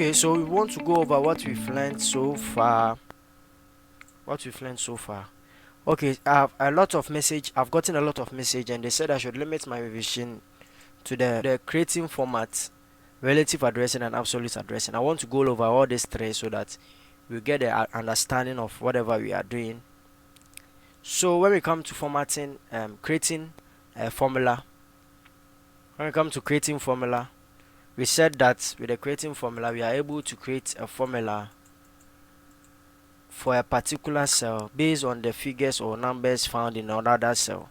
Okay, so we want to go over what we've learned so far. Okay, I've gotten a lot of message, and they said I should limit my revision to the creating format, relative addressing, and absolute addressing. I want to go over all these three so that we get the understanding of whatever we are doing. So when we come to formatting, creating a formula, we said that with the creating formula, we are able to create a formula for a particular cell based on the figures or numbers found in another cell.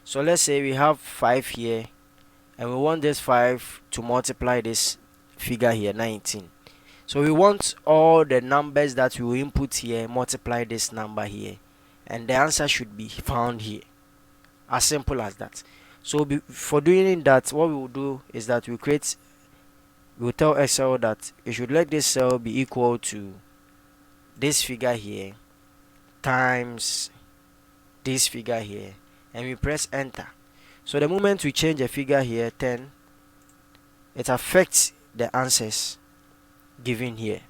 So let's say we have 5 here, and we want this 5 to multiply this figure here, 19. So we want all the numbers that we will input here multiply this number here, and the answer should be found here. As simple as that. So for doing that, what we will do is that we will tell Excel that we should let this cell be equal to this figure here times this figure here, and we press enter. So the moment we change a figure here 10, it affects the answers given here.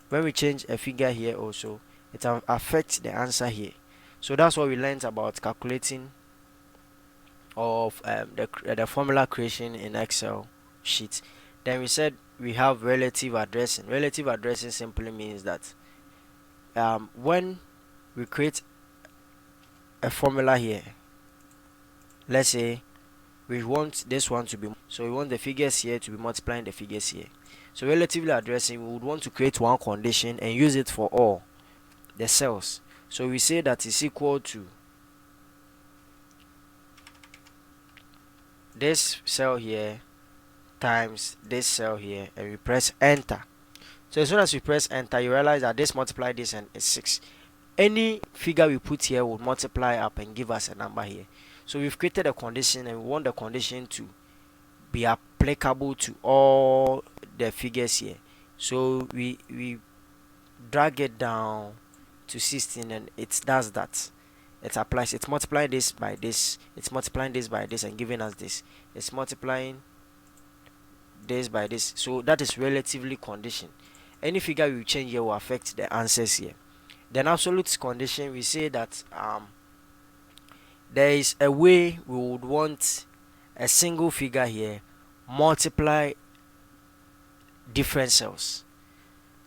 When we change a figure here also, it affects the answer here. So that's what we learned about calculating of the formula creation in Excel sheet. Then we said we have relative addressing. Relative addressing simply means that when we create a formula here, let's say we want this one to be, so we want the figures here to be multiplying the figures here. So relatively addressing, we would want to create one condition and use it for all the cells. So we say that is equal to this cell here times this cell here, and we press enter. So as soon as we press enter, you realize that this multiply this and it's 6. Any figure we put here will multiply up and give us a number here. So we've created a condition, and we want the condition to be applicable to all the figures here. So we drag it down to 16, and it does that. It applies, it's multiplying this by this, it's multiplying this by this, and giving us this. It's multiplying this by this. So that is relatively condition. Any figure we change here will affect the answers here. Then absolute condition, we say that there is a way we would want a single figure here multiply different cells.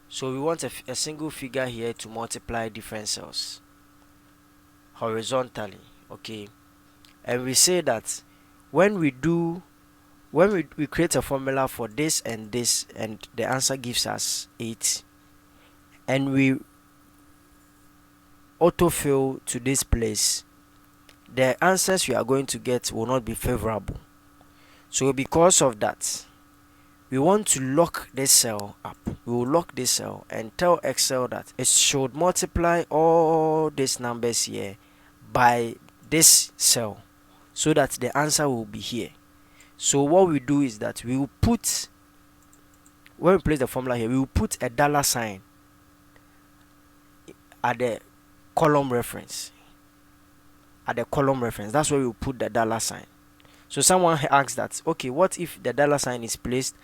So we want a single figure here to multiply different cells horizontally, okay? And we say that when we create a formula for this and this, and the answer gives us 8, and we autofill to this place, the answers we are going to get will not be favorable. So because of that, we want to lock this cell up. We will lock this cell and tell Excel that it should multiply all these numbers here by this cell so that the answer will be here. So what we do is that we will put, when we place the formula here, we will put a $sign at the column reference. That's where we will put the $sign. So someone asks that, okay, what if the $sign is placed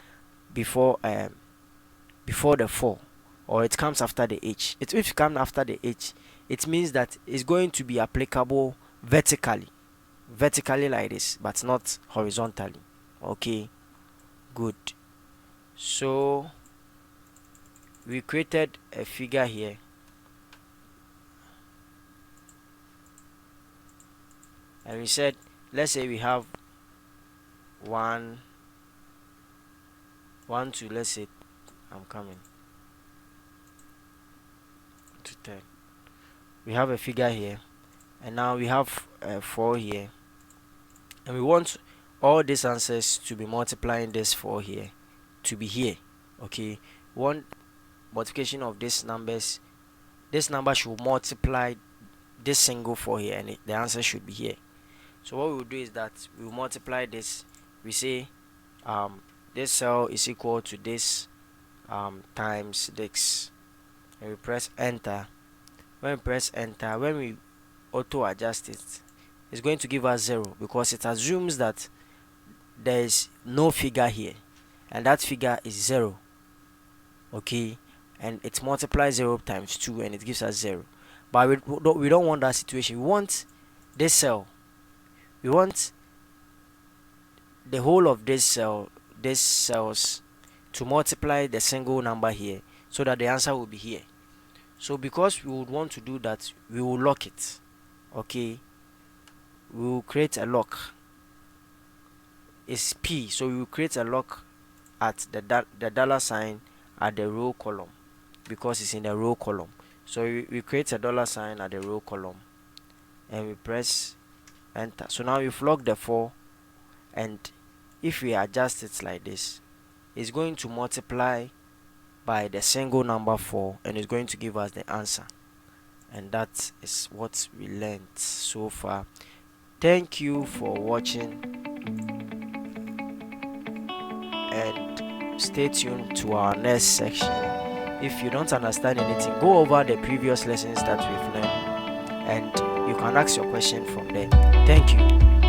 before the 4, or it comes after the H? If it comes after the H, it means that it's going to be applicable vertically like this, but not horizontally. Okay, good. So we created a figure here, and we said, let's say we have 1, 2, let's say I'm coming to 10. We have a figure here, and now we have 4 here, and we want all these answers to be multiplying this 4 here to be here. Okay, one multiplication of these numbers, this number should multiply this single 4 here, and the answer should be here. So what we will do is that we will multiply this. We say this cell is equal to this times this, and we press enter. When we press enter, when we auto adjust it, it's going to give us 0 because it assumes that there is no figure here, and that figure is 0. okay, and it multiplies 0 times 2 and it gives us 0. But we don't want that situation. We want this cell, we want the whole of these cells to multiply the single number here, so that the answer will be here. So because we would want to do that, we will lock it. Okay, we will create a lock. It's P, so we will create a lock at the dollar sign at the row column, because it's in the row column. So we create a dollar sign at the row column and we press enter. So now we've locked the 4, and if we adjust it like this, it's going to multiply by the single number 4 and it's going to give us the answer. And that is what we learned so far. Thank you for watching, and stay tuned to our next section. If you don't understand anything, go over the previous lessons that we've learned and you can ask your question from there. Thank you.